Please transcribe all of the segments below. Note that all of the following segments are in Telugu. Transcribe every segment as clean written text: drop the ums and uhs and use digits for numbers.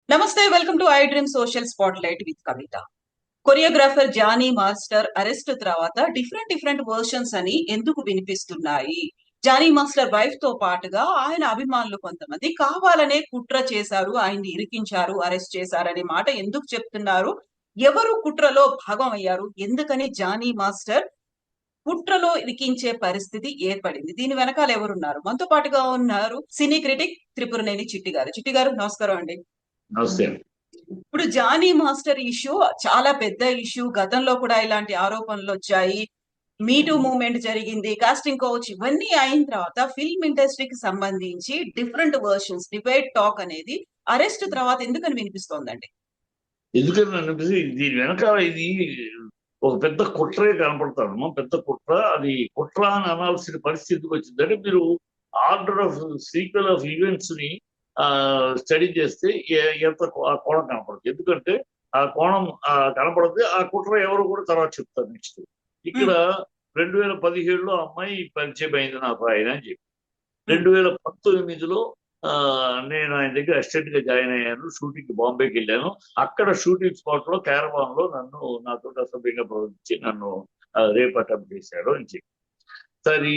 నమస్తే, welcome to I dream social spotlight with Kavitha. Choreographer Jani master arrest తర్వాత డిఫరెంట్ వర్షన్స్ అని ఎందుకు వినిపిస్తున్నాయి? జానీ మాస్టర్ వైఫ్ తో పాటుగా ఆయన అభిమానులు కొంతమంది కావాలనే కుట్ర చేశారు, ఆయన్ని ఇరికించారు, అరెస్ట్ చేశారనే మాట ఎందుకు చెప్తున్నారు? ఎవరు కుట్రలో భాగం అయ్యారు? ఎందుకని జానీ మాస్టర్ కుట్రలో ఇరికించే పరిస్థితి ఏర్పడింది? దీని వెనకాల ఎవరున్నారు? మనతో పాటుగా ఉన్నారు సినీ క్రిటిక్ త్రిపురనేని చిట్టి గారు. చిట్టి గారు, నమస్కారం అండి. నమస్తే. ఇప్పుడు జానీ మాస్టర్ ఇష్యూ చాలా పెద్ద ఇష్యూ. గతంలో కూడా ఇలాంటి ఆరోపణలు వచ్చాయి. మీటూ మూవ్మెంట్ జరిగింది, కాస్టింగ్ కౌచ్ ఇవన్నీ అయిన తర్వాత ఫిల్మ్ ఇండస్ట్రీకి సంబంధించి డిఫరెంట్ వర్షన్స్, డిబేట్ టాక్ అనేది అరెస్ట్ తర్వాత ఎందుకని వినిపిస్తోందండి? ఎందుకని దీని వెనకాల ఇది ఒక పెద్ద కుట్రే కనపడతాడు. పెద్ద కుట్ర. అది కుట్ర అని అనాల్సిన పరిస్థితికి వచ్చిందంటే మీరు order of sequel of events ని స్టడీ చేస్తే ఎంత ఆ కోణం కనపడుతుంది. ఎందుకంటే ఆ కోణం కనపడితే ఆ కుట్ర ఎవరు కూడా తర్వాత చెప్తారు. నెక్స్ట్ ఇక్కడ 2017లో అమ్మాయి పరిచయం అయింది నాకు ఆయన అని చెప్పి, 2019లో నేను ఆయన దగ్గర అసిస్టెంట్ గా జాయిన్ అయ్యాను. షూటింగ్ బాంబేకి వెళ్ళాను. అక్కడ షూటింగ్ స్పాట్ లో క్యారవాన్ లో నాతో అసభ్యంగా ప్రవర్తించి నన్ను రేప్ అటెంప్ట్ చేశాడు అని చెప్పి. సరే,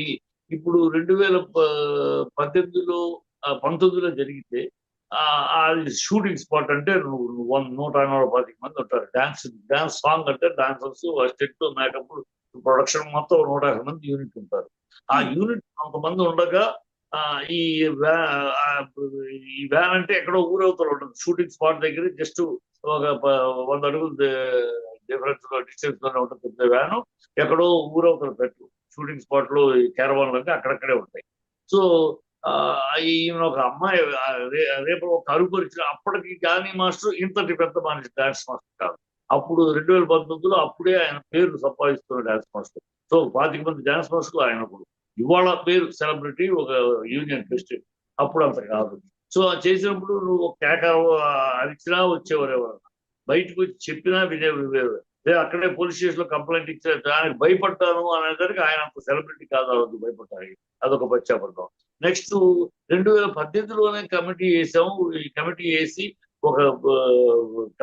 ఇప్పుడు 2019లో జరిగితే అది షూటింగ్ స్పాట్ అంటే 125 మంది ఉంటారు. డాన్స్ సాంగ్ అంటే డాన్సర్స్, అసిస్టెంట్, మేకప్, ప్రొడక్షన్ మొత్తం 150 మంది యూనిట్ ఉంటారు. ఆ యూనిట్ కొంతమంది ఉండగా ఈ వ్యాన్ అంటే ఎక్కడో ఊరవుతూ ఉంటుంది. షూటింగ్ స్పాట్ దగ్గర జస్ట్ ఒక 100 అడుగులు డిఫరెన్స్ లో డిస్టెన్స్ లోనే ఉంటుంది పెద్ద వ్యాను. ఎక్కడో ఊరవుతారు పెట్టు. షూటింగ్ స్పాట్ లో క్యారవాన్లు అంటే అక్కడక్కడే ఉంటాయి. సో ఈమె ఒక అమ్మాయి రేపు ఒక అరుగుపరిచిన అప్పటికి జానీ మాస్టర్ ఇంతటి పెద్ద మనిషి డాన్స్ మాస్టర్ కాదు. అప్పుడు 2019లో అప్పుడే ఆయన పేరు సంపాదిస్తున్న డాన్స్ మాస్టర్. సో 25 మంది డాన్స్ మాస్టర్లు ఆయన కూడా. ఇవాళ పేరు సెలబ్రిటీ, ఒక యూనియన్ ప్రెసిడెంట్. అప్పుడు అంత కాదు. సో చేసినప్పుడు నువ్వు ఒక కేక అరిచినా వచ్చేవారు ఎవరన్నా, బయటకు వచ్చి చెప్పినా వినేవారు. లేదా అక్కడే పోలీస్ స్టేషన్ లో కంప్లైంట్ ఇచ్చే దానికి భయపడ్డాను అనేసరికి ఆయన అంత సెలబ్రిటీ కాదు, భయపడ్డాయి. అదొక పశ్చాపడతాం. నెక్స్ట్ 2018లోనే కమిటీ వేసాము. ఈ కమిటీ వేసి ఒక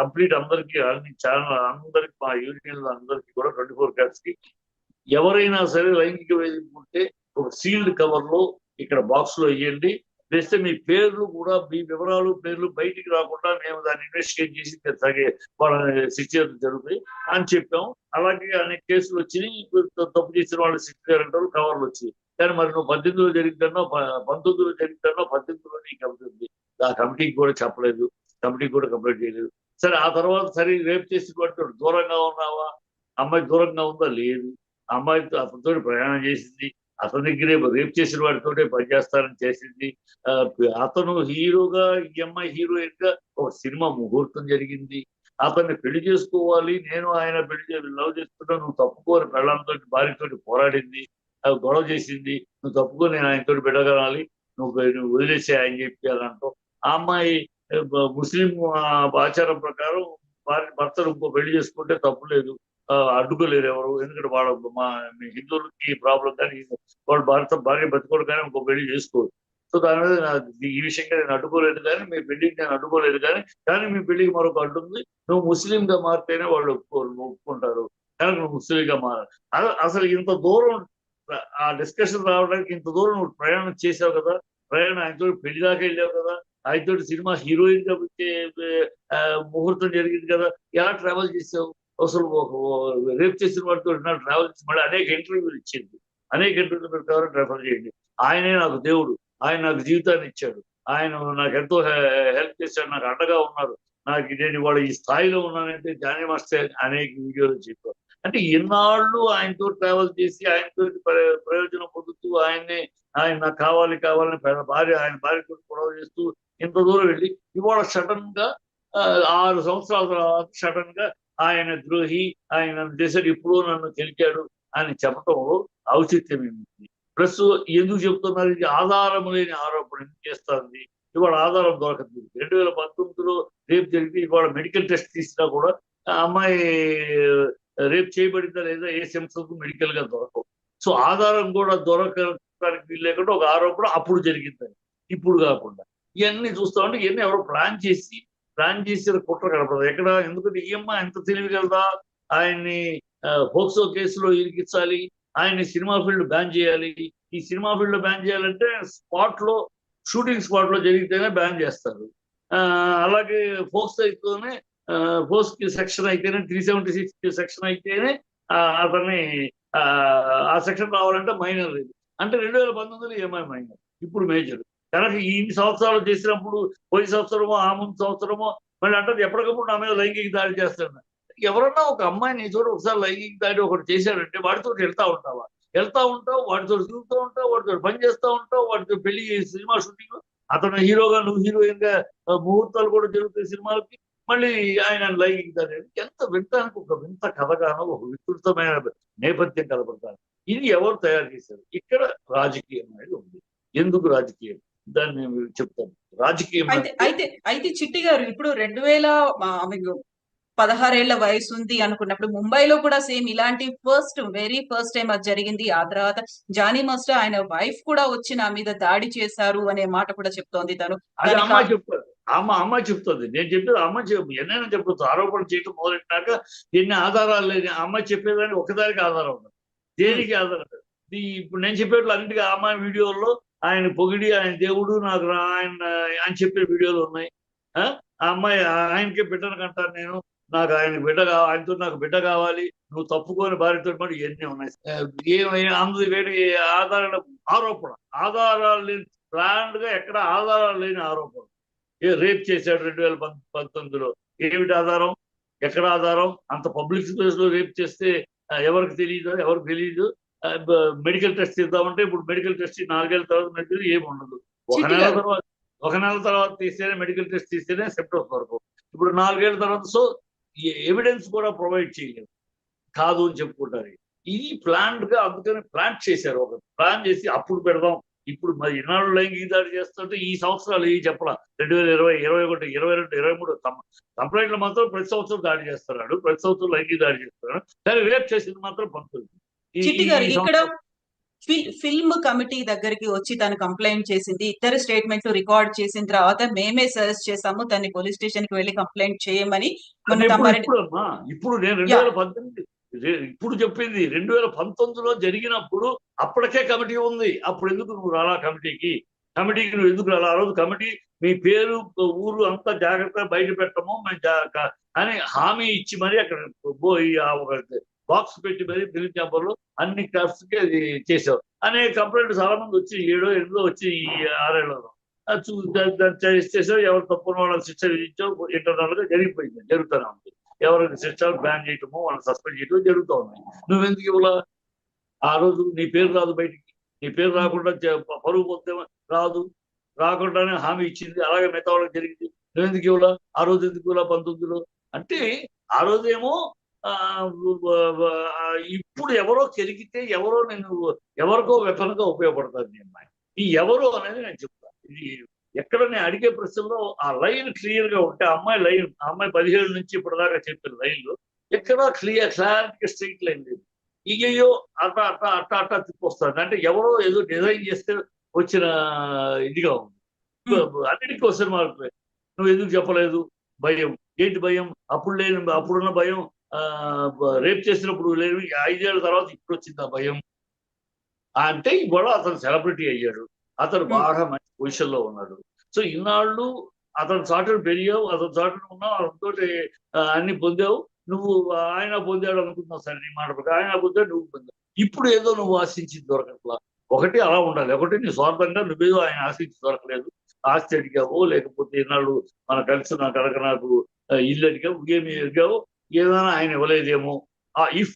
కంప్లీట్ అందరికి, అన్ని ఛానల్ అందరికి, మా యూనియన్ అందరికి కూడా 24 క్యాట్స్ కి ఎవరైనా సరే లైంగిక వేధింపు ఉంటే ఒక సీల్డ్ కవర్ లో ఇక్కడ బాక్స్ లో వేయండి. వేస్తే మీ పేర్లు కూడా, మీ వివరాలు, పేర్లు బయటికి రాకుండా మేము దాన్ని ఇన్వెస్టిగేట్ చేసి వాళ్ళని శిక్ష జరుగుతాయి అని చెప్పాం. అలాగే అనేక కేసులు వచ్చినాయి. తప్పు చేసిన వాళ్ళు శిక్ష జరగడం కవర్లు వచ్చాయి. కానీ మరి నువ్వు 18లో జరిగిందన్నో, 19లో జరిగిందన్నో, 18లో నీకు అవుతుంది. ఆ కమిటీకి కూడా చెప్పలేదు, కమిటీకి కూడా కంప్లైంట్ చేయలేదు. సరే, ఆ తర్వాత సరే రేపు చేసి కొట్టాడు. దూరంగా ఉన్నావా? అమ్మాయి దూరంగా ఉందా? లేదు. అమ్మాయితో అతనితో ప్రయాణం చేసింది. అతని దగ్గరే రేప్ చేసిన వాడితోటే పనిచేస్తారని చేసింది. అతను హీరోగా, ఈ అమ్మాయి హీరోయిన్ గా ఒక సినిమా ముహూర్తం జరిగింది. అతన్ని పెళ్లి చేసుకోవాలి, నేను ఆయన లవ్ చేసుకుంటా, నువ్వు తప్పుకోని పెళ్ళంతో భార్యతోటి పోరాడింది, గొడవ చేసింది. నువ్వు తప్పుకొని నేను ఆయనతో బిడ్డగలాలి, నువ్వు వదిలేసే ఆయన చెప్పి అదంటావు. ఆ అమ్మాయి ముస్లిం ఆచారం ప్రకారం భర్తను ఇంకో పెళ్లి చేసుకుంటే తప్పు లేదు, అడ్డుకోలేరు ఎవరు. ఎందుకంటే వాళ్ళ మా హిందువులకి ప్రాబ్లం, కానీ వాడు భార్య బతుకోడు కానీ ఇంకో పెళ్లి చేసుకోరు. సో దాని మీద ఈ విషయంగా నేను అడ్డుకోలేదు, కానీ మీ పెళ్లికి నేను అడ్డుకోలేదు, కానీ మీ పెళ్లికి మరొక అడ్డు ఉంది. నువ్వు ముస్లింగా మారితేనే వాళ్ళు ఒప్పుకుంటారు, కానీ నువ్వు ముస్లింగా మారాలి. అసలు ఇంత దూరం ఆ డిస్కషన్ రావడానికి ఇంత దూరం నువ్వు ప్రయాణం చేసావు కదా, ప్రయాణం ఆయనతో పెళ్లి దాకా వెళ్ళావు కదా, ఆయనతో సినిమా హీరోయిన్ గా ముహూర్తం జరిగింది కదా, ఎలా ట్రావెల్ చేసావు? అసలు రేపు చేసిన వాటితో ట్రావెల్ చేసి మళ్ళీ అనేక ఇంటర్వ్యూలు ఇచ్చింది. అనేక ఇంటర్వ్యూలు ప్రకారం ట్రావెల్ చేయండి. ఆయనే నాకు దేవుడు, ఆయన నాకు జీవితాన్ని ఇచ్చాడు, ఆయన నాకు ఎంతో హెల్ప్ చేశాడు, నాకు అండగా ఉన్నారు, నేను ఇవాళ ఈ స్థాయిలో ఉన్నానంటే జానీ మాస్టర్ అనేక వీడియోలు చెప్పారు. అంటే ఇన్నాళ్ళు ఆయనతో ట్రావెల్ చేసి ఆయనతో ప్రయోజనం పొందుతూ ఆయన నాకు కావాలని ఆయన భార్యతో గొడవ చేస్తూ ఇంత దూరం వెళ్ళి ఇవాళ సడన్ గా 6 సంవత్సరాల తర్వాత సడన్ గా ఆయన ద్రోహి, ఆయన నన్ను చేశాడు, ఇప్పుడు నన్ను గెలిచాడు అని చెప్పటంలో ఔచిత్యం ఏమిటి? ప్లస్ ఎందుకు చెప్తున్నారు? ఇది ఆధారం లేని ఆరోపణ ఎందుకు చేస్తుంది? ఇవాళ ఆధారం దొరకదు. 2019లో రేపు జరిగితే ఇవాళ మెడికల్ టెస్ట్ తీసినా కూడా అమ్మాయి రేపు చేయబడిందా లేదా ఏ సెన్సెస్ మెడికల్ గా దొరకవు. సో ఆధారం కూడా చెప్పడానికి వీలు లేకుండా ఒక ఆరోపణ అప్పుడు జరిగిందని, ఇప్పుడు కాకుండా. ఇవన్నీ చూస్తా ఉంటే ఇవన్నీ ఎవరో ప్లాన్ చేసి కుట్ర కనపడదు ఎక్కడ. ఎందుకంటే ఈ అమ్మాయి ఎంత తెలివిగలదా, ఆయన్ని పోక్సో కేసులో ఇరికించాలి, ఆయన్ని సినిమా ఫీల్డ్ బ్యాన్ చేయాలి. ఈ సినిమా ఫీల్డ్ లో బ్యాన్ చేయాలంటే షూటింగ్ స్పాట్ లో జరిగితేనే బ్యాన్ చేస్తారు. అలాగే ఫోక్స్ అయితేనే ఫోక్స్ సెక్షన్ అయితేనే 376 సెక్షన్ అయితేనే అతన్ని ఆ సెక్షన్ రావాలంటే మైనర్. అంటే 2019 ఏమై మైనర్, ఇప్పుడు మేజర్. కనుక ఇన్ని సంవత్సరాలు చేసినప్పుడు పోయిన సంవత్సరమో ఆ ముందు సంవత్సరమో మళ్ళీ అంటే ఎప్పటికప్పుడు నా మీద లైంగిక దాడి చేస్తాడు. ఎవరన్నా ఒక అమ్మాయిని చోట ఒకసారి లైంగిక దాడి ఒకటి చేశాడంటే వాడితో వెళ్తా ఉంటావు, వాడితో తిరుగుతూ ఉంటావు, వాడితో పని చేస్తూ ఉంటావు, వాడితో పెళ్లి సినిమా షూటింగ్, అతను హీరోగా నువ్వు హీరోయిన్ గా ముహూర్తాలు కూడా జరుగుతాయి సినిమాలకి. మళ్ళీ ఆయన లైంగిక దాడి ఎంత వింటానికి ఒక వింత కథగానో ఒక విస్తృతమైన నేపథ్యం కనబడతాను. ఇది ఎవరు తయారు చేశారు? ఇక్కడ రాజకీయం అనేది ఉంది. ఎందుకు రాజకీయం? దాన్ని నేను చెప్తాను. రాజకీయం అయితే చిట్టి గారు ఇప్పుడు 16 ఏళ్ల వయసు ఉంది అనుకున్నప్పుడు ముంబైలో కూడా సేమ్ ఇలాంటి వెరీ ఫస్ట్ టైం అది జరిగింది. ఆ తర్వాత జానీ మాస్టర్ ఆయన వైఫ్ కూడా వచ్చి నా మీద దాడి చేశారు అనే మాట కూడా చెప్తోంది తను. అది అమ్మాయి చెప్తారు, అమ్మాయి చెప్తుంది. నేను చెప్పేది అమ్మాయి ఎన్నైనా చెప్పొచ్చు. ఆరోపణ చేయటం మొదలెట్టినాక ఎన్ని ఆధారాలు లేని అమ్మాయి చెప్పేదానికి ఒకదానికి ఆధారం ఉండదు, దేనికి ఆధారం. ఇప్పుడు నేను చెప్పేట్లు అన్నింటికీ అమ్మాయి వీడియోల్లో ఆయన పొగిడి ఆయన దేవుడు నాకు ఆయన చెప్పే వీడియోలు ఉన్నాయి. ఆ అమ్మాయి ఆయనకే బిడ్డను కంటాను నేను, నాకు ఆయనతో నాకు బిడ్డ కావాలి, నువ్వు తప్పుకొని భార్యతో పాటు ఇవన్నీ ఉన్నాయి. అందుకు వేడి ఆధారాలు లేని ప్లాన్ గా ఎక్కడ ఆధారాలు లేని ఆరోపణ. రేప్ చేశాడు 2019లో, ఏమిటి ఆధారం? ఎక్కడ ఆధారం? అంత పబ్లిక్ ప్లేస్ లో రేప్ చేస్తే ఎవరికి తెలియదు. మెడికల్ టెస్ట్ చేద్దామంటే ఇప్పుడు మెడికల్ టెస్ట్ 4 ఏళ్ల తర్వాత మెడికల్ ఏమి ఉండదు. ఒక నెల తర్వాత తీస్తేనే మెడికల్ టెస్ట్ తీస్తేనే సెప్టెంబర్ వరకు. ఇప్పుడు 4 ఏళ్ల తర్వాత సో ఎవిడెన్స్ కూడా ప్రొవైడ్ చేయలేదు, కాదు అని చెప్పుకుంటారు. ఇది ప్లాన్డ్ గా, అందుకని ప్లాన్ చేశారు. ఒక ప్లాన్ చేసి అప్పుడు పెడదాం. ఇప్పుడు మరి ఇన్నాళ్ళు లైంగిక దాడి చేస్తుంటే ఈ సంవత్సరాలు ఏవి చెప్పాల, 2020, 2021, 2022, 2023 కంప్లైంట్లు మాత్రం ప్రతి సంవత్సరం దాడి చేస్తున్నాడు, ప్రతి సంవత్సరం లైంగిక దాడి చేస్తున్నాడు. కానీ రేప్ చేసింది మాత్రం పంపుతుంది. ఇక్కడ ఫిల్మ్ కమిటీ దగ్గరికి వచ్చి తను కంప్లైంట్ చేసింది. ఇద్దరు స్టేట్మెంట్లు రికార్డ్ చేసిన తర్వాత మేమే సజెస్ట్ చేసాము తన్ని పోలీస్ స్టేషన్ కి వెళ్ళి కంప్లైంట్ చేయమని. ఇప్పుడు నేను 2018 ఇప్పుడు చెప్పింది 2019లో జరిగినప్పుడు అప్పటికే కమిటీ ఉంది. అప్పుడు ఎందుకు నువ్వు రాలా కమిటీకి నువ్వు ఎందుకు రాలా? ఆ రోజు కమిటీ మీ పేరు ఊరు అంతా జాగ్రత్తగా బయట పెట్టము అని హామీ ఇచ్చి మరి అక్కడ బాక్స్ పెట్టి మరి ఫిలిం ఛాంబర్లో అన్ని క్రాఫ్ట్స్ కి అది చేసావు అనే కంప్లైంట్ చాలా మంది వచ్చి 7 8 వచ్చి 6 ఏళ్లలో చేసావు. ఎవరు తప్పున వాళ్ళని శిక్ష విధించావు. ఇంటర్నల్ గా జరుగుతూనే ఉంది. ఎవరికి శిక్ష బ్యాన్ చేయటమో వాళ్ళని సస్పెండ్ చేయటమో జరుగుతూ ఉన్నాయి. నువ్వెందుకు ఇవ్వలా? ఆ రోజు నీ పేరు రాదు బయటికి, నీ పేరు రాకుండా పరుగు పోతే రాకుండానే హామీ ఇచ్చింది. అలాగే మిగతా వాళ్ళకి జరిగింది. నువ్వెందుకు ఇవ్వలా? ఆ రోజు ఎందుకు ఇవ్వలా 19లో? అంటే ఆ రోజేమో ఇప్పుడు ఎవరో కెరిగితే ఎవరికో వెపన్ గా ఉపయోగపడుతుంది ఈ అమ్మాయి. ఈ ఎవరో అనేది నేను చెప్తాను. ఇది ఎక్కడ నేను అడిగే ప్రశ్నలో ఆ లైన్ క్లియర్ గా ఉంటే అమ్మాయి 17 నుంచి ఇప్పటిదాకా చెప్పిన లైన్లు ఎక్కడా క్లారిటీ స్ట్రైట్ లైన్ లేదు. ఇగయ్యో అట్ట తిప్పొస్తుంది. అంటే ఎవరో ఏదో డిజైన్ చేస్తే వచ్చిన ఇదిగా ఉంది. అన్నిటికీ క్వశ్చన్ మార్క్. నువ్వు ఎందుకు చెప్పలేదు? భయం. ఏంటి భయం? అప్పుడున్న భయం రేప్ చేసినప్పుడు లేదు, 5 ఏళ్ల తర్వాత ఇప్పుడు వచ్చింది ఆ భయం. అంటే ఇవాళ అతను సెలబ్రిటీ అయ్యాడు, అతను బాగా మంచి పొజిషన్ లో ఉన్నాడు. సో ఇన్నాళ్ళు అతను చాటును పెరిగావు, అతను చాటును ఉన్నావు, అతనితో అన్ని పొందావు. నువ్వు ఆయన పొందాడు అనుకుంటున్నావు. సరే నీ మాట ప్రకారం ఆయన పొందాడు, నువ్వు పొందావు. ఇప్పుడు ఏదో నువ్వు ఆశించింది దొరకట్లా. ఒకటి అలా ఉండాలి, ఒకటి నీ స్వార్థంగా నువ్వేదో ఆయన ఆశించి దొరకలేదు, ఆస్తి అడిగావు, లేకపోతే ఇన్నాళ్ళు మన కలిసి కనుక నాకు ఇల్లు అడిగావు, ఏమి అడిగావు, ఏదైనా ఆయన ఇవ్వలేదేమో. ఇఫ్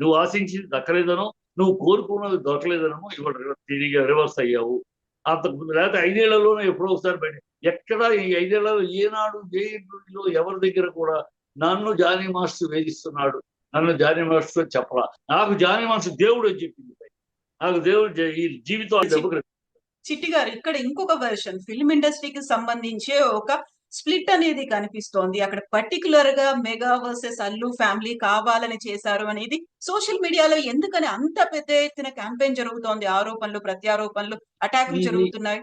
నువ్వు ఆశించింది దక్కలేదనో, నువ్వు కోరుకున్నది దొరకలేదనో ఇవాళ తిరిగి రివర్స్ అయ్యావు. అంతకుముందు లేకపోతే 5 ఏళ్లలోనే ఎప్పుడో ఒకసారి బయట. ఎక్కడ ఈ 5 ఏళ్లలో ఏనాడు ఏ ఇంట్లో ఎవరి దగ్గర కూడా నన్ను జానీ మాస్టర్ వేధిస్తున్నాడు, నన్ను జానీ మాస్టర్ చెప్పలా. నాకు జానీ మాస్టర్ దేవుడు అని చెప్పింది. నాకు దేవుడు ఈ జీవితం చిట్టి గారు ఇక్కడ ఇంకొక వెర్షన్ ఫిల్మ్ ఇండస్ట్రీకి సంబంధించే ఒక స్ప్లిట్ అనేది కనిపిస్తోంది. అక్కడ పర్టిక్యులర్ గా మెగా వర్సెస్ అల్లు ఫ్యామిలీ కావాలని చేశారు అనేది సోషల్ మీడియాలో ఎందుకని అంత పెద్ద ఎత్తున క్యాంపెయిన్ జరుగుతోంది? ఆరోపణలు, ప్రత్యారోపణలు, అటాకులు ఇది జరుగుతున్నాయి.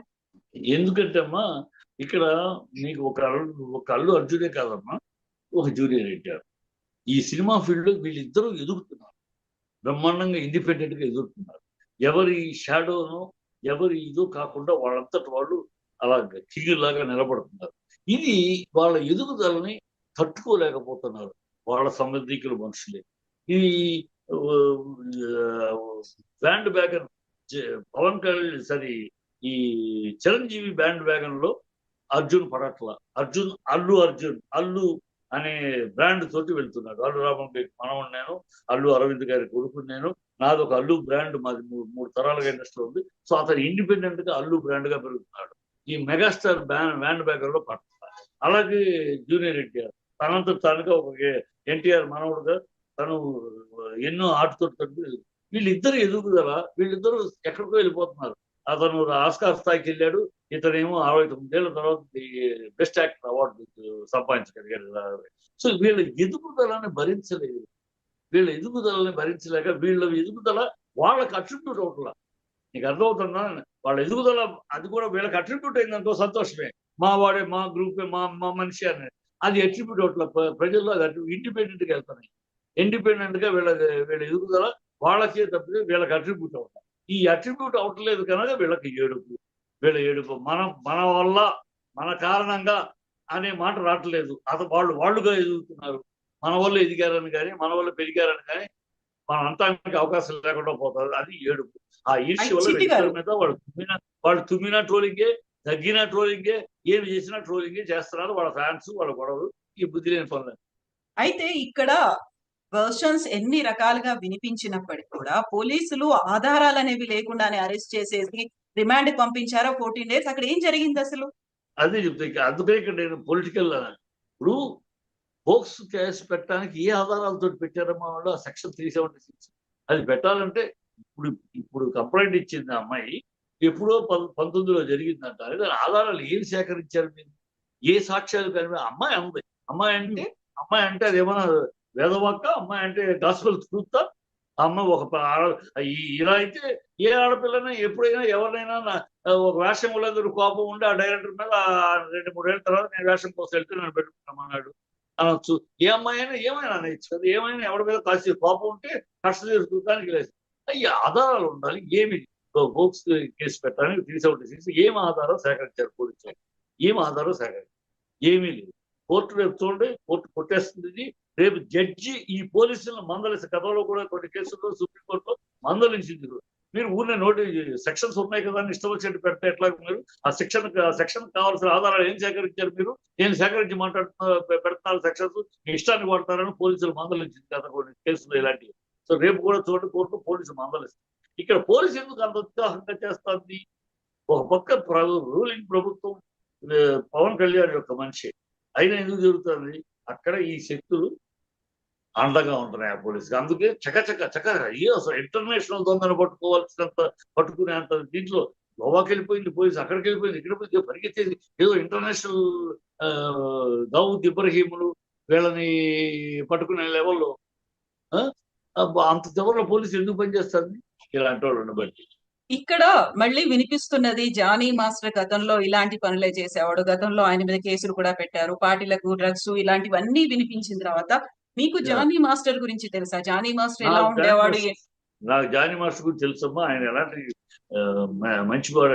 ఎందుకంటే అమ్మా, ఇక్కడ నీకు ఒక అల్లు అర్జునే కాదమ్మా, ఒక జూనియర్ ఎన్టీఆర్. ఈ సినిమా ఫీల్డ్ లో వీళ్ళిద్దరూ ఎదుగుతున్నారు, బ్రహ్మాండంగా ఇండిపెండెంట్ గా ఎదుగుతున్నారు. ఎవరి షాడోను ఎవరి ఇదో కాకుండా వాళ్ళంతటి వాళ్ళు అలా కిగిలాగా నిలబడుతున్నారు. ఇది వాళ్ళ ఎదుగుదలని తట్టుకోలేకపోతున్నారు వాళ్ళ సంబంధికుల మనుషులే. ఈ బ్యాండ్ బ్యాగన్ పవన్ కళ్యాణ్ సరి ఈ చిరంజీవి బ్యాండ్ వ్యాగన్ లో అర్జున్ పడట్ల. అల్లు అనే బ్రాండ్ తోటి వెళ్తున్నాడు. అల్లు రామలింగ మనవడు నేను, అల్లు అరవింద్ గారి కొడుకు నేను, నాది ఒక అల్లు బ్రాండ్, మాది మూడు తరాలుగా ఇండస్ట్రీ ఉంది. సో అతను ఇండిపెండెంట్ గా అల్లు బ్రాండ్ గా పెరుగుతున్నాడు. ఈ మెగాస్టార్ బ్యాండ్ బ్యాగర్ లో పట్ల. అలాగే జూనియర్ ఎన్టీఆర్ తనంత తానుగా ఒక ఎన్టీఆర్ మనవడుగా తను ఎన్నో ఆటతో వీళ్ళిద్దరు ఎదుగుదల, వీళ్ళిద్దరూ ఎక్కడికో వెళ్ళిపోతున్నారు. అతను ఆస్కార్ స్థాయికి వెళ్ళాడు, ఇతనేమో 69 ఏళ్ల తర్వాత బెస్ట్ యాక్టర్ అవార్డు సంపాదించగలిగాడు. సో వీళ్ళ ఎదుగుదలని భరించలేక వీళ్ళ ఎదుగుదల వాళ్ళకి అట్రిబ్యూట్ అవుట్లా. నీకు అర్థమవుతుందా? వాళ్ళ ఎదుగుదల అది కూడా వీళ్ళకి అట్రిబ్యూట్ అయిందనుకో సంతోషమే, మా వాడే, మా గ్రూపే, మా మనిషి అనేది అది అట్రిబ్యూట్ అవుట్లా. ప్రజల్లో అది ఇండిపెండెంట్ గా వెళ్తున్నాయి. ఇండిపెండెంట్ గా వీళ్ళ ఎదుగుదల వాళ్ళకే తప్పితే వీళ్ళకి అట్రిబ్యూట్ అవుతాయి. ఈ అట్రిబ్యూట్ అవట్లేదు కనుక వీళ్ళకి ఏడుపు మన వల్ల, మన కారణంగా అనే మాట రావట్లేదు. వాళ్ళుగా ఎదుగుతున్నారు. మన వల్ల ఎదిగారని కానీ, మన వల్ల పెరిగారని కానీ మన అంతానికి అవకాశం లేకుండా పోతారు. అది ఏడుపు. ఆ ఈర్ష్య వల్ల వ్యక్తుల మీద వాళ్ళు తుమ్మిన ట్రోలింగే, తగ్గిన ట్రోలింగే, ఏమి చేసినా ట్రోలింగే చేస్తున్నారు వాళ్ళ ఫ్యాన్స్, వాళ్ళ గొడవలు, ఈ బుద్ధి లేని పనులు. అయితే ఇక్కడ వర్షన్స్ ఎన్ని రకాలుగా వినిపించినప్పటికీ కూడా పోలీసులు ఆధారాలనేవి లేకుండానే అరెస్ట్ చేసేసి రిమాండ్ పంపించారా 14 days? అక్కడ ఏం జరిగింది అసలు? అదే చెప్తే అందుకే ఇక్కడ నేను పొలిటికల్ ఇప్పుడు పోక్స్ కేసు పెట్టడానికి ఏ ఆధారాలతో పెట్టారమ్మా వాళ్ళు? ఆ సెక్షన్ 376 అది పెట్టాలంటే ఇప్పుడు కంప్లైంట్ ఇచ్చింది ఆ అమ్మాయి ఎప్పుడో 19లో జరిగిందంట. దాని ఆధారాలు ఏమి సేకరించారు మీరు? ఏ సాక్ష్యాలు కానీ? అమ్మాయి అంటే అదేమన్నా వేదవాక్క? అమ్మాయి అంటే గాస్పెల్ ట్రూతా? అమ్మ ఇలా అయితే ఏ ఆడపిల్లైనా ఎప్పుడైనా ఎవరినైనా ఒక వేషం వాళ్ళందరూ కోపం ఉండి ఆ డైరెక్టర్ మీద 2-3 ఏళ్ళ తర్వాత నేను వేషం కోసం వెళ్తే నన్ను పెట్టుకున్నామన్నాడు అనొచ్చు. ఏ అమ్మాయి అయినా ఏమైనా అనొచ్చు కదా. ఏమైనా ఎవరి మీద కాసి కోపం ఉంటే కష్టం తీర్చుకోవడానికి లేదు. ఈ ఆధారాలు ఉండాలి. ఏమి బోక్స్ కేసు పెట్టడానికి 376 ఏం ఆధారం సేకరించారు పోలీసులు? ఏం ఆధారం సేకరించారు? ఏమీ లేదు. కోర్టు రేపు చూడండి, కోర్టు కొట్టేస్తుంది. రేపు జడ్జి ఈ పోలీసులను మందలిసి, గతంలో కూడా కొన్ని కేసుల్లో సుప్రీంకోర్టులో మందలించింది. మీరు ఊరినే సెక్షన్స్ ఉన్నాయి కదా అని ఇష్టం వచ్చినట్టు పెడితే ఎట్లా? మీరు ఆ సెక్షన్ కావాల్సిన ఆధారాలు ఏం సేకరించారు? మీరు ఏం సేకరించి పెడుతున్నారు? సెక్షన్స్ మీ ఇష్టానికి వాడతారని పోలీసులు మందలించింది కదా కొన్ని కేసులు ఇలాంటివి. సో రేపు కూడా చూడండి, కోర్టు పోలీసులు మందలిస్తారు. ఇక్కడ పోలీసు ఎందుకు అంత ఉత్సాహంగా చేస్తుంది? ఒక పక్క రూలింగ్ ప్రభుత్వం పవన్ కళ్యాణ్ యొక్క మనిషి అయినా ఎందుకు జరుగుతుంది? అక్కడ ఈ శక్తులు అండగా ఉంటున్నాయి ఆ పోలీసుకి. అందుకే చక అసలు ఇంటర్నేషనల్ దొంగను పట్టుకునేంత దీంట్లో గోవాకి వెళ్ళిపోయింది పోలీసు, అక్కడికి వెళ్ళిపోయింది, ఇక్కడ పోయింది, పరిగెత్తేది ఏదో ఇంటర్నేషనల్ దావూద్ ఇబ్రహీములు వీళ్ళని పట్టుకునే లెవెల్లో అంత లెవెల్లో పోలీసు ఎందుకు పనిచేస్తుంది? ఇలాంటి వాళ్ళు బట్టి. ఇక్కడ మళ్ళీ వినిపిస్తున్నది జానీ మాస్టర్ గతంలో ఇలాంటి పనులే చేసేవాడు, గతంలో ఆయన మీద కేసులు కూడా పెట్టారు, పార్టీలకు డ్రగ్స్ ఇలాంటివన్నీ వినిపించిన తర్వాత మీకు జానీ మాస్టర్ గురించి తెలుసా? జానీ మాస్టర్ ఎలా ఉండేవాడు? నాకు జానీ మాస్టర్ గురించి తెలుసమ్మా. ఆయన ఎలాంటి మంచివాడు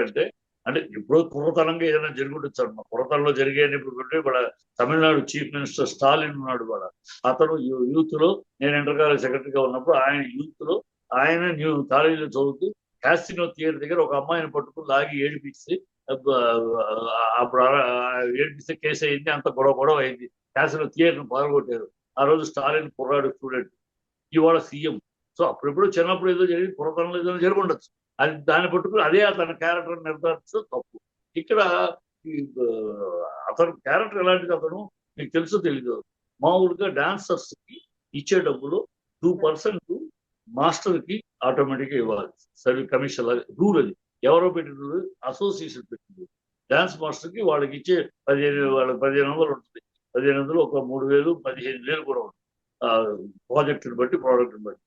అంటే ఇప్పుడు పూర్వతనంగా ఏదైనా జరుగుండొచ్చు. మా పూర్వతనంలో జరిగేది ఇప్పుడు తమిళనాడు చీఫ్ మినిస్టర్ స్టాలిన్ ఉన్నాడు. అతను యూత్ లో, నేను ఇంటర్ కాలేజ్ సెక్రటరీగా ఉన్నప్పుడు ఆయన కాలేజీలో చదువుతూ క్యాసినో థియేటర్ దగ్గర ఒక అమ్మాయిని పట్టుకుని లాగి ఏడిపిస్తే కేసు అయింది. అంత గొడవ అయింది. క్యాసినో థియేటర్ని పాల్గొట్టారు. ఆ రోజు స్టాలిన్ కుర్రాడు స్టూడెంట్, ఇవాళ సీఎం. సో అప్పుడెప్పుడు చిన్నప్పుడు ఏదో జరిగి పురాతనంలో ఏదో జరిగి ఉండొచ్చు. అది దాన్ని పట్టుకుని అదే అతని క్యారెక్టర్ నిర్ధారించడం తప్పు. ఇక్కడ అతని క్యారెక్టర్ ఎలాంటిది అతను మీకు తెలుసో తెలీదు. మామూలుగా డాన్సర్స్ కి ఇచ్చే డబ్బులు 2% మాస్టర్ కి ఆటోమేటిక్ గా ఇవ్వాలి. సర్వీస్ కమిషన్ రూల్ అది ఎవరో పెట్టిన అసోసియేషన్ పెట్టింది. డాన్స్ మాస్టర్ కి వాళ్ళకి ఇచ్చే 1500 ఉంటుంది. 1500 ఒక 3000 15,000 కూడా ఉంటుంది. ప్రాజెక్ట్ బట్టి ప్రోడక్ట్ బట్టి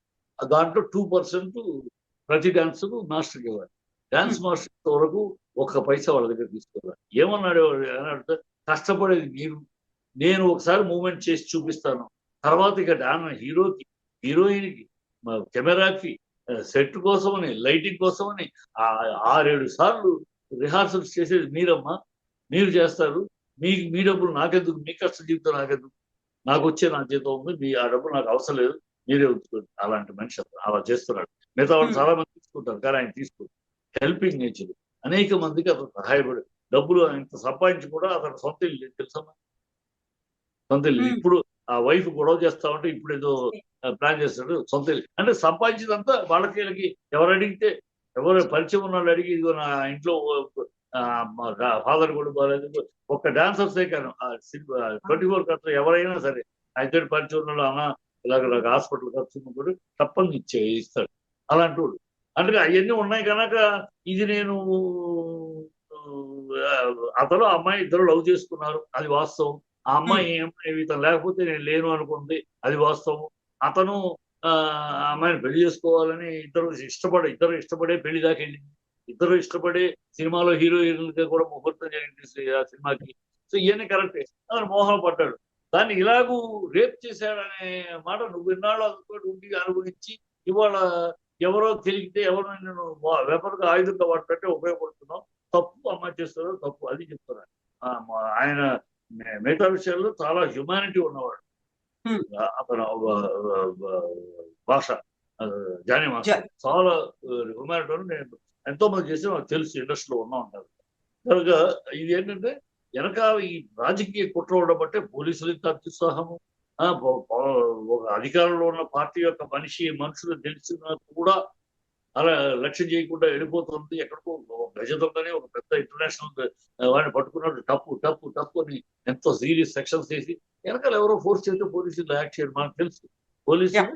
దాంట్లో 2% ప్రతి డాన్సర్ మాస్టర్కి ఇవ్వాలి. డాన్స్ మాస్టర్ వరకు ఒక్క పైసా వాళ్ళ దగ్గర తీసుకోవాలి. ఏమన్నాడు అని అడిగితే, కష్టపడేది మీరు, నేను ఒకసారి మూవ్మెంట్ చేసి చూపిస్తాను, తర్వాత ఇక హీరోకి హీరోయిన్కి కెమెరాకి సెట్ కోసమని లైటింగ్ కోసమని 6-7 సార్లు రిహార్సల్స్ చేసేది మీరమ్మా, మీరు చేస్తారు, మీ డబ్బులు నాకెందుకు, మీ కష్ట జీవితం నాకెందుకు, నాకు వచ్చే నా జీతం ఉంది, ఆ డబ్బులు నాకు అవసరం లేదు, మీరే ఉంచుకోండి. అలాంటి మనిషి అలా చేస్తున్నాడు. మిగతా వాళ్ళు చాలా మంది తీసుకుంటారు కానీ ఆయన తీసుకోడు. హెల్పింగ్ నేచర్, అనేక మందికి అతను సహాయపడి డబ్బులు ఆయన సంపాదించి కూడా అతను సొంత ఇల్లు తెలుసా, సొంత ఇల్లు. ఇప్పుడు ఆ వైఫ్ గొడవ చేస్తా ఉంటే ఇప్పుడు ఏదో ప్లాన్ చేస్తాడు సొంత ఇల్లు. అంటే సంపాదించిందంతా వాళ్ళకి ఎవరు అడిగితే, ఎవరు పరిచయం ఉన్న వాళ్ళు అడిగి, ఇదిగో నా ఇంట్లో ఫాదర్ కూడా బాగాలేదు, ఒక్క డాన్సర్సే కానీ 24 ఖర్చు ఎవరైనా సరే అయితే పరిచయం ఉన్న వాళ్ళు, అన్న ఇలాగ నాకు హాస్పిటల్ ఖర్చు కూడా తప్పని ఇస్తాడు అలాంటి వాడు. అంటే అవన్నీ ఉన్నాయి కనుక ఇది నేను అతను అమ్మాయి ఇద్దరు లవ్ చేసుకున్నారు, అది వాస్తవం. ఆ అమ్మాయి ఇతను లేకపోతే నేను లేను అనుకుంది, అది వాస్తవం. అతను ఆ అమ్మాయిని పెళ్లి చేసుకోవాలని ఇద్దరు ఇష్టపడే పెళ్లి దాకా వెళ్ళింది. ఇద్దరు ఇష్టపడే సినిమాలో హీరోయిన్లకి కూడా ముహూర్తం జరిగింది ఆ సినిమాకి. సో ఇవన్నీ కరెక్టే. అతను మోహన పడ్డాడు. దాన్ని ఇలాగూ రేప్ చేశాడనే మాట నువ్వు ఇన్నాళ్ళు ఉండి అనుభవించి ఇవాళ ఎవరో తెలిగితే ఎవరో నేను వెపన్గా ఆయుధంగా వాడుతుంటే ఉపయోగపడుతున్నావు, తప్పు అమ్మాయి చేస్తారో తప్పు, అది చెప్తున్నాను. ఆయన మిగతా విషయాల్లో చాలా హ్యుమానిటీ ఉన్నవాడు. అతను భాష జానీ మాస్టర్ చాలా హ్యుమానిటీ అని నేను ఎంతో మంది చేసి నాకు తెలుసు, ఇండస్ట్రీలో ఉన్నా ఉంటారు కనుక. ఇది ఏంటంటే వెనక ఈ రాజకీయ కుట్ర ఉండబట్టే పోలీసులు ఇంత అత్యుత్సాహము, ఒక అధికారంలో ఉన్న పార్టీ యొక్క మనుషులు తెలిసినా కూడా అలా లక్ష్యం చేయకుండా వెళ్ళిపోతుంది. ఎక్కడికో గజ దొంగనే ఒక పెద్ద ఇంటర్నేషనల్ వాడిని పట్టుకున్నాడు, టప్పు అని ఎంతో సీరియస్ సెక్షన్స్ చేసి వెనకాల ఎవరో ఫోర్స్ చేస్తే పోలీసులు యాక్ట్ చేయడం మనకు తెలుసు. పోలీసులు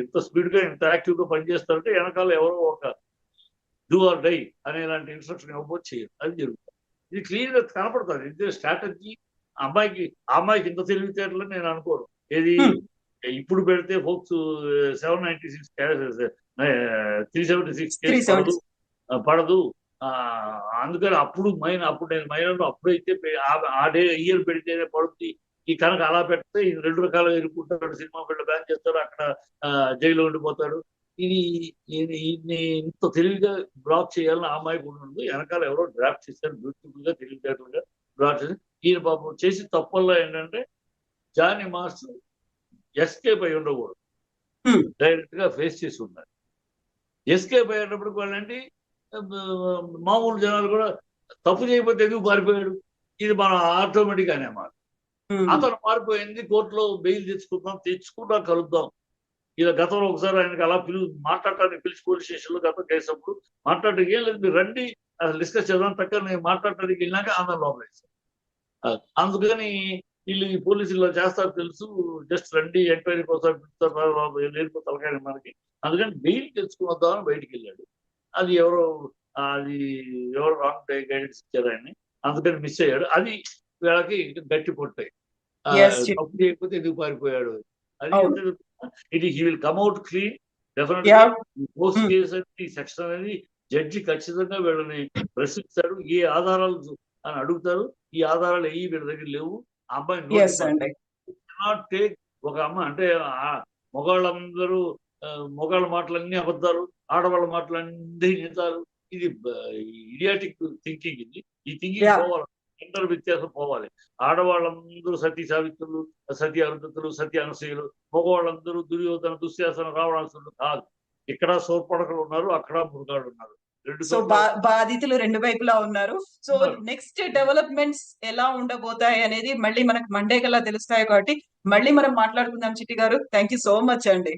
ఎంత స్పీడ్ గా ఇంత యాక్టివ్ గా పనిచేస్తారంటే వెనకాల ఎవరో ఒక డూ ఆర్ డై అనేలాంటి ఇన్స్ట్రక్షన్ ఇవ్వబోతు చేయరు, అది జరుగుతుంది. ఇది క్లియర్ గా కనపడుతుంది. ఇది స్ట్రాటజీ. అమ్మాయికి ఇంత తెలివితేటలని నేను అనుకోను. ఏది ఇప్పుడు పెడితే ఫోక్స్ 796 376 కేసు పడదు. అందుకని అప్పుడు నేను మైనర్ అప్పుడైతే ఆ ఇయర్ పెడితేనే పడుతుంది. ఈ కనుక అలా పెడితే 2 రకాలుగా ఎదుర్కొంటాడు, సినిమా ఫీల్డ్ బ్యాన్ చేస్తాడు, అక్కడ జైల్లో ఉండిపోతాడు. ఇది ఇంత తెలివిగా బ్లాక్ చేయాలని ఆ అమ్మాయి కూడా ఉండదు. వెనకాల ఎవరో డ్రాఫ్ట్ చేశారు, బ్యూటిఫుల్ గా తెలివితేటలుగా డ్రాఫ్ట్ చేసి ఈయన పాపం చేసి తప్పల్లో ఏంటంటే జానీ మాస్టర్ ఎస్కేప్ అయి ఉండకూడదు, డైరెక్ట్ గా ఫేస్ చేసి ఉన్నారు. ఎస్కేప్ అయ్యేటప్పుడు వాళ్ళంటే మామూలు జనాలు కూడా తప్పు చేయకపోతే ఎందుకు పారిపోయాడు, ఇది మన ఆటోమేటిక్ అనే మాట. అతను పారిపోయింది, కోర్టులో బెయిల్ తెచ్చుకుంటా కలుద్దాం. ఇలా గతంలో ఒకసారి ఆయనకి అలా మాట్లాడటానికి పిలిచి పోలీస్ స్టేషన్ లో గతం కేసప్పుడు మాట్లాడటానికి ఏం లేదు, మీరు రండి అసలు డిస్కస్ చేద్దాం, తక్కువ నేను మాట్లాడటానికి వెళ్ళినాక అందరూ లోపలేస్తారు. అందుకని వీళ్ళు ఈ పోలీసులు చేస్తారు తెలుసు, జస్ట్ రండి ఎంక్వైరీ కోసం తలకాయ మనకి. అందుకని బెయిల్ తెచ్చుకుని బయటికి వెళ్ళాడు. అది ఎవరో రాంగ్ గైడెన్స్ ఇచ్చారు ఆయన్ని, అందుకని మిస్ అయ్యాడు. అది వీళ్ళకి గట్టి పొట్టాయి, తప్పు చేయకపోతే ఎందుకు పారిపోయాడు. అది ఇది he will come out clean డెఫినెట్గా. పోస్ట్ కేసు అనేది సెక్షన్ అనేది జడ్జి ఖచ్చితంగా వీళ్ళని ప్రశ్నిస్తాడు. ఏ ఆధారాలు అని అడుగుతారు, ఈ ఆధారాలు ఏవి వీళ్ళ దగ్గర లేవు. ఆ అమ్మాయి నాట్ టేక్ ఒక అమ్మ అంటే మగవాళ్ళ మాటలన్నీ అబద్ధాలు, ఆడవాళ్ళ మాటలన్నీ నిజాలు. ఇది ఇడియాటిక్ థింకింగ్. ఈ థింకింగ్ పోవాలి, జెండర్ వ్యత్యాసం పోవాలి. ఆడవాళ్ళందరూ సతీ సావిత్రులు, సతీ అరుంధతులు, సతీ అనసూయలు, మగవాళ్ళందరూ దుర్యోధన దుశ్శాసన రావణాసురులు కాదు. ఇక్కడ సోర్పడకలు ఉన్నారు, అక్కడ మృగాళ్ళు ఉన్నారు. సో బాధితులు 2 వైపులా ఉన్నారు. సో నెక్స్ట్ డెవలప్మెంట్స్ ఎలా ఉండబోతాయి అనేది మళ్ళీ మనకు మండే కల్లా తెలుస్తాయి కాబట్టి మళ్ళీ మనం మాట్లాడుకుందాం చిట్టి గారు. థ్యాంక్ యూ సో మచ్ అండి.